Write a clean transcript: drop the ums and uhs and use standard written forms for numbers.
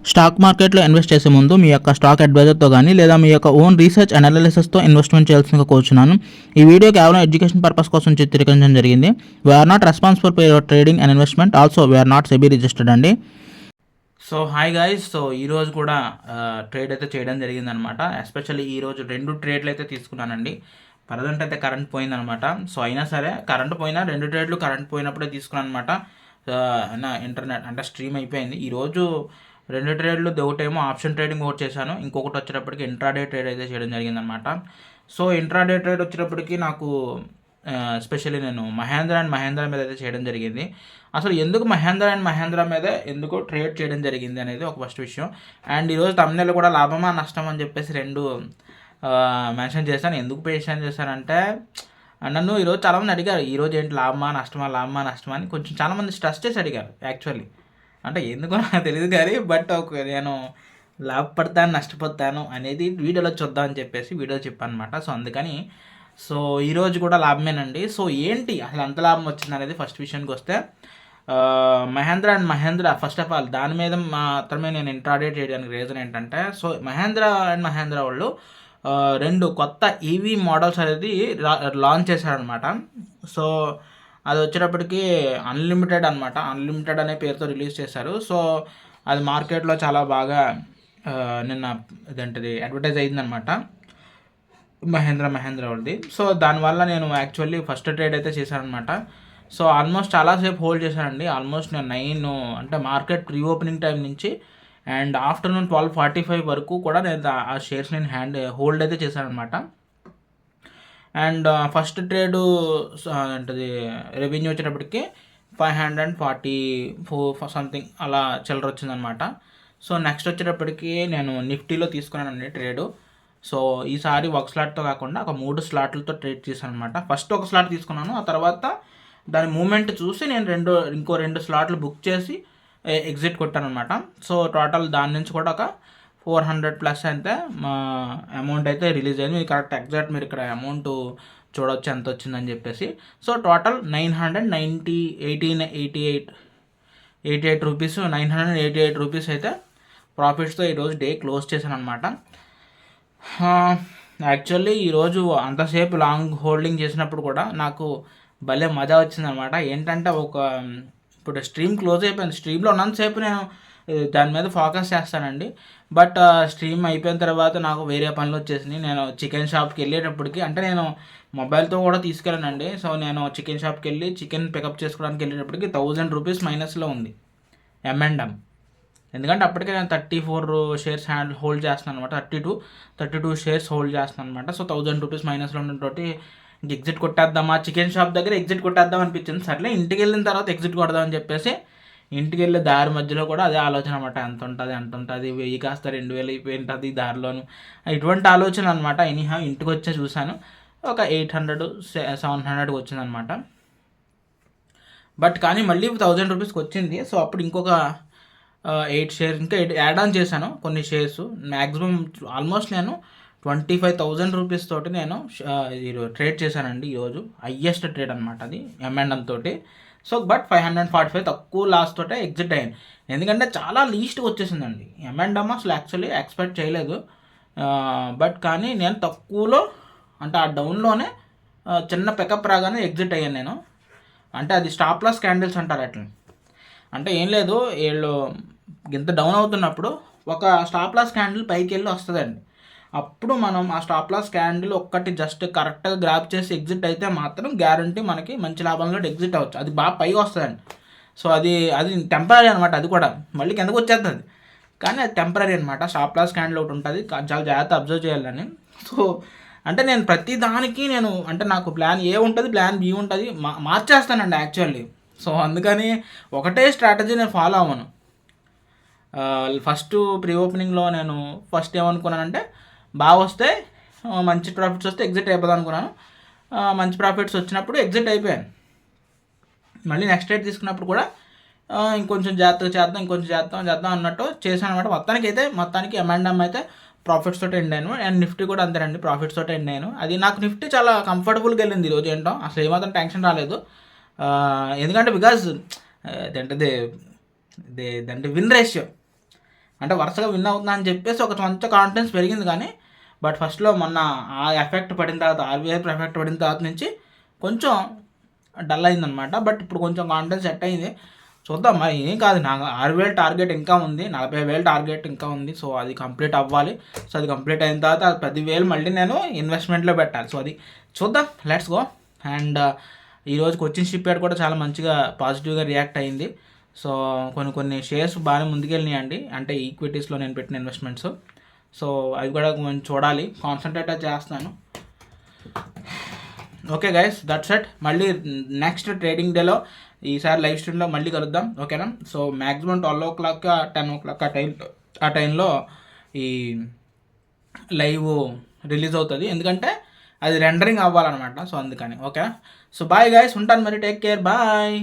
Stock మార్కెట్లో invest చేసే ముందు మీ యొక్క స్టాక్ అడ్వైజర్తో కానీ లేదా మీ యొక్క ఓన్ రీసెర్చ్ అనాలిసిస్తో ఇన్వెస్ట్మెంట్ చేయాల్సిందిగా కోరుచున్నాను. ఈ వీడియో కేవలం ఎడ్యుకేషన్ పర్పస్ కోసం చిత్రీకరించడం జరిగింది. We are not responsible for your trading and investment. Also we are not SEBI registered అండి. సో హాయ్ గైస్, సో ఈరోజు కూడా ట్రేడ్ అయితే చేయడం జరిగిందనమాట. ఎస్పెషల్లీ ఈరోజు 2 ట్రేడ్లు అయితే తీసుకున్నానండి. ప్రజెంట్ అయితే కరెంట్ పోయిందనమాట. సో అయినా సరే కరెంట్ పోయినా 2 ట్రేడ్లు కరెంట్ పోయినప్పుడే తీసుకున్నాను అనమాట. ఇంటర్నెట్ అంటే స్ట్రీమ్ అయిపోయింది. ఈరోజు 2 ట్రేడ్లు, ఒకటేమో ఆప్షన్ ట్రేడింగ్ ఒకటి చేశాను, ఇంకొకటి వచ్చేటప్పటికి ఇంట్రాడే ట్రేడ్ అయితే చేయడం జరిగిందనమాట. సో ఇంట్రాడే ట్రేడ్ వచ్చేటప్పటికి నాకు ఎస్పెషల్లీ నేను మహేంద్ర అండ్ మహేంద్ర మీద అయితే చేయడం జరిగింది. అసలు ఎందుకు మహేంద్ర అండ్ మహేంద్ర మీద ఎందుకు ట్రేడ్ చేయడం జరిగింది అనేది ఒక ఫస్ట్ విషయం. అండ్ ఈరోజు తమిళలో కూడా లాభమా నష్టం అని చెప్పేసి 2 మెన్షన్ చేశాను. ఎందుకు మెన్షన్ చేశానంటే, నన్ను ఈరోజు చాలామంది అడిగారు, ఈరోజు ఏంటి లాభమా నష్టమా అని కొంచెం చాలామంది స్ట్రెస్ చేసి అడిగారు. యాక్చువల్లీ అంటే ఎందుకో నాకు తెలియదు కానీ, బట్ నేను లాభపడతాను నష్టపోతాను అనేది వీడియోలో చూద్దామని చెప్పేసి వీడియో చెప్పాను అనమాట. సో అందుకని సో ఈరోజు కూడా లాభమేనండి. సో ఏంటి అసలు ఎంత లాభం వచ్చింది అనేది ఫస్ట్ విషయానికి వస్తే, Mahindra and Mahindra first of all దాని మీద మాత్రమే నేను ఇంట్రాడే చేయడానికి రీజన్ ఏంటంటే, సో మహేంద్ర అండ్ మహేంద్ర వాళ్ళు 2 కొత్త ఈవీ మోడల్స్ అనేది లాంచ్ చేశారనమాట. సో అది వచ్చేటప్పటికి అన్లిమిటెడ్ అనమాట. అన్లిమిటెడ్ అనే పేరుతో రిలీజ్ చేశారు. సో అది మార్కెట్లో చాలా బాగా నిన్న ఇదేంటిది అడ్వర్టైజ్ అయిందనమాట మహేంద్ర వాళ్ళది. సో దానివల్ల నేను యాక్చువల్లీ ఫస్ట్ ట్రేడ్ అయితే చేశానమాట. సో ఆల్మోస్ట్ చాలాసేపు హోల్డ్ చేశానండి. ఆల్మోస్ట్ నేను 9 అంటే మార్కెట్ ప్రీ ఓపెనింగ్ టైం నుంచి అండ్ ఆఫ్టర్నూన్ 12:45 వరకు కూడా నేను ఆ షేర్స్ నేను హోల్డ్ అయితే చేశానమాట. అండ్ ఫస్ట్ ట్రేడు అంటే రెవెన్యూ వచ్చేటప్పటికి 544 సంథింగ్ అలా చిల్లర వచ్చిందనమాట. సో నెక్స్ట్ వచ్చేటప్పటికి నేను నిఫ్టీలో తీసుకున్నానండి ట్రేడు. సో ఈసారి ఒక స్లాట్తో కాకుండా ఒక 3 స్లాట్లతో ట్రేడ్ చేశాను అనమాట. ఫస్ట్ ఒక స్లాట్ తీసుకున్నాను, ఆ తర్వాత దాని మూమెంట్ చూసి నేను ఇంకో 2 స్లాట్లు బుక్ చేసి ఎగ్జిట్ కొట్టాను అనమాట. సో టోటల్ దాని నుంచి కూడా ఒక 400+ అయితే మా అమౌంట్ అయితే రిలీజ్ అయింది. మీకు కరెక్ట్ ఎగ్జాక్ట్ మీరు ఇక్కడ అమౌంట్ చూడవచ్చు ఎంత వచ్చిందని చెప్పేసి. సో టోటల్ 988 రూపీస్ 988 రూపీస్ అయితే ప్రాఫిట్స్తో ఈరోజు డే క్లోజ్ చేశాను అనమాట. యాక్చువల్లీ ఈరోజు అంతసేపు లాంగ్ హోల్డింగ్ చేసినప్పుడు కూడా నాకు భలే మజా వచ్చిందనమాట. ఏంటంటే ఇప్పుడు స్ట్రీమ్ క్లోజ్ అయిపోయింది. స్ట్రీమ్లో ఉన్నంతసేపు నేను దాని మీద ఫోకస్ చేస్తానండి. బట్ స్ట్రీమ్ అయిపోయిన తర్వాత నాకు వేరే పనులు వచ్చేసినాయి. నేను చికెన్ షాప్కి వెళ్ళేటప్పటికి, అంటే నేను మొబైల్తో కూడా తీసుకెళ్ళానండి. సో నేను చికెన్ షాప్కి వెళ్ళి చికెన్ పికప్ చేసుకోవడానికి వెళ్ళేటప్పటికి 1000 రూపీస్ మైనస్లో ఉంది M&M. ఎందుకంటే అప్పటికే నేను 34 షేర్స్ హోల్డ్ చేస్తున్నాను అనమాట. 32 షేర్స్ హోల్డ్ చేస్తున్నాను అనమాట. సో 1000 రూపీస్ మైనస్లో ఉండేటోటి ఇంక ఎగ్జిట్ కొట్టేద్దామా, చికెన్ షాప్ దగ్గర ఎగ్జిట్ కొట్టేద్దాం అనిపించింది. సర్లే ఇంటికి వెళ్ళిన తర్వాత ఎగ్జిట్ కొడదామని చెప్పేసి ఇంటికి వెళ్ళే దారి మధ్యలో కూడా అదే ఆలోచన అనమాట. ఎంత ఉంటుంది 1000 కాస్త 2000 అయిపోయింటుంది దారిలోను, ఇటువంటి ఆలోచన అనమాట. ఎనీహా ఇంటికి వచ్చే చూశాను, ఒక 800-700కి వచ్చిందనమాట. బట్ కానీ మళ్ళీ 1000 రూపీస్కి వచ్చింది. సో అప్పుడు ఇంకొక 8 షేర్స్ ఇంకా యాడ్ ఆన్ చేశాను కొన్ని షేర్స్. మ్యాక్సిమం ఆల్మోస్ట్ నేను 25,000 రూపీస్ తోటి నేను ట్రేడ్ చేశానండి ఈరోజు. హయ్యెస్ట్ ట్రేడ్ అనమాట అది M&M తోటి. సో బట్ 545 తక్కువ లాస్ తోటే ఎగ్జిట్ అయ్యాను. ఎందుకంటే చాలా లీస్ట్గా వచ్చేసిందండి M&M. అసలు యాక్చువల్లీ ఎక్స్పెక్ట్ చేయలేదు. బట్ కానీ నేను తక్కువలో, అంటే ఆ డౌన్లోనే చిన్న పికప్ రాగానే ఎగ్జిట్ అయ్యాను నేను. అంటే అది స్టాప్ లాస్ క్యాండిల్స్ అంటారు అట్లా. అంటే ఏం లేదు, వీళ్ళు ఇంత డౌన్ అవుతున్నప్పుడు ఒక స్టాప్ లాస్ క్యాండిల్ పైకి వెళ్ళి వస్తుందండి. అప్పుడు మనం ఆ స్టాప్ లాస్ క్యాండిల్ ఒక్కటి జస్ట్ కరెక్ట్గా గ్రాప్ చేసి ఎగ్జిట్ అయితే మాత్రం గ్యారంటీ మనకి మంచి లాభంలో ఎగ్జిట్ అవ్వచ్చు. అది బాగా పైకి వస్తుందండి. సో అది టెంపరీ అనమాట. అది కూడా మళ్ళీ కిందకు వచ్చేస్తుంది, కానీ అది టెంపరీ అనమాట. స్టాప్ లాస్ క్యాండిల్ ఒకటి ఉంటుంది, చాలా జాగ్రత్త అబ్జర్వ్ చేయాలని. సో అంటే నేను ప్రతి దానికి అంటే నాకు ప్లాన్ ఏ ఉంటుంది, ప్లాన్ బి ఉంటుంది, మార్చేస్తానండి యాక్చువల్లీ. సో అందుకని ఒకటే స్ట్రాటజీ నేను ఫాలో అవ్వను. ఫస్ట్ ప్రీ ఓపెనింగ్లో నేను ఫస్ట్ ఏమనుకున్నానంటే, బాగా వస్తే మంచి ప్రాఫిట్స్ వస్తే ఎగ్జిట్ అయిపోదాం అనుకున్నాను. మంచి ప్రాఫిట్స్ వచ్చినప్పుడు ఎగ్జిట్ అయిపోయాను. మళ్ళీ నెక్స్ట్ రేట్ తీసుకున్నప్పుడు కూడా ఇంకొంచెం జాగ్రత్తగా చేద్దాం అన్నట్టు చేశాను అనమాట. మొత్తానికి M&M అయితే ప్రాఫిట్స్ తోటి ఎండ్ అయ్యాను. అండ్ నిఫ్టీ కూడా అంతేనండి, ప్రాఫిట్స్ తోటి ఎండ్ అయ్యాను. అది నాకు నిఫ్టీ చాలా కంఫర్టబుల్గా వెళ్ళింది ఈరోజు. ఏంటో అసలు ఏమాత్రం టెన్షన్ రాలేదు. ఎందుకంటే బికాజ్ ఇదంటే విన్ రేషియో అంటే వరుసగా విన్ అవుతున్నా అని చెప్పేసి ఒక కొంచెం కాన్ఫిడెన్స్ పెరిగింది. కానీ బట్ ఫస్ట్లో మొన్న ఆ ఎఫెక్ట్ పడిన తర్వాత, ఆర్బీఐ ఎఫెక్ట్ పడిన తర్వాత నుంచి కొంచెం డల్ అయిందనమాట. బట్ ఇప్పుడు కొంచెం కాన్ఫిడెన్స్ సెట్ అయింది. చూద్దాం, మరి ఏం కాదు, నాకు 6,000 టార్గెట్ ఇంకా ఉంది, 40,000 టార్గెట్ ఇంకా ఉంది. సో అది కంప్లీట్ అవ్వాలి. సో అది కంప్లీట్ అయిన తర్వాత 10,000 మళ్ళీ నేను ఇన్వెస్ట్మెంట్లో పెట్టాలి. సో అది చూద్దాం, లెట్స్ గో. అండ్ ఈరోజు కొచ్చిన్ షిప్ యార్డ్ కూడా చాలా మంచిగా పాజిటివ్గా రియాక్ట్ అయింది. సో కొన్ని షేర్స్ బాగానే ముందుకెళ్ళినాయండి, అంటే ఈక్విటీస్లో నేను పెట్టిన ఇన్వెస్ట్మెంట్స్. సో అవి కూడా కొంచెం చూడాలి, కాన్సన్ట్రేట్ చేస్తున్నాను. Okay guys, that's it. మళ్ళీ నెక్స్ట్ ట్రేడింగ్ డేలో ఈసారి లైవ్ స్ట్రీమ్లో మళ్ళీ కలుద్దాం, ఓకేనా? సో మ్యాక్సిమం 12 o'clock 10 o'clock ఆ టైంలో ఈ లైవ్ రిలీజ్ అవుతుంది, ఎందుకంటే అది రెండరింగ్ అవ్వాలన్నమాట. సో అందుకని ఓకే. సో బాయ్ గైస్, ఉంటాను మరి, టేక్ కేర్, బాయ్.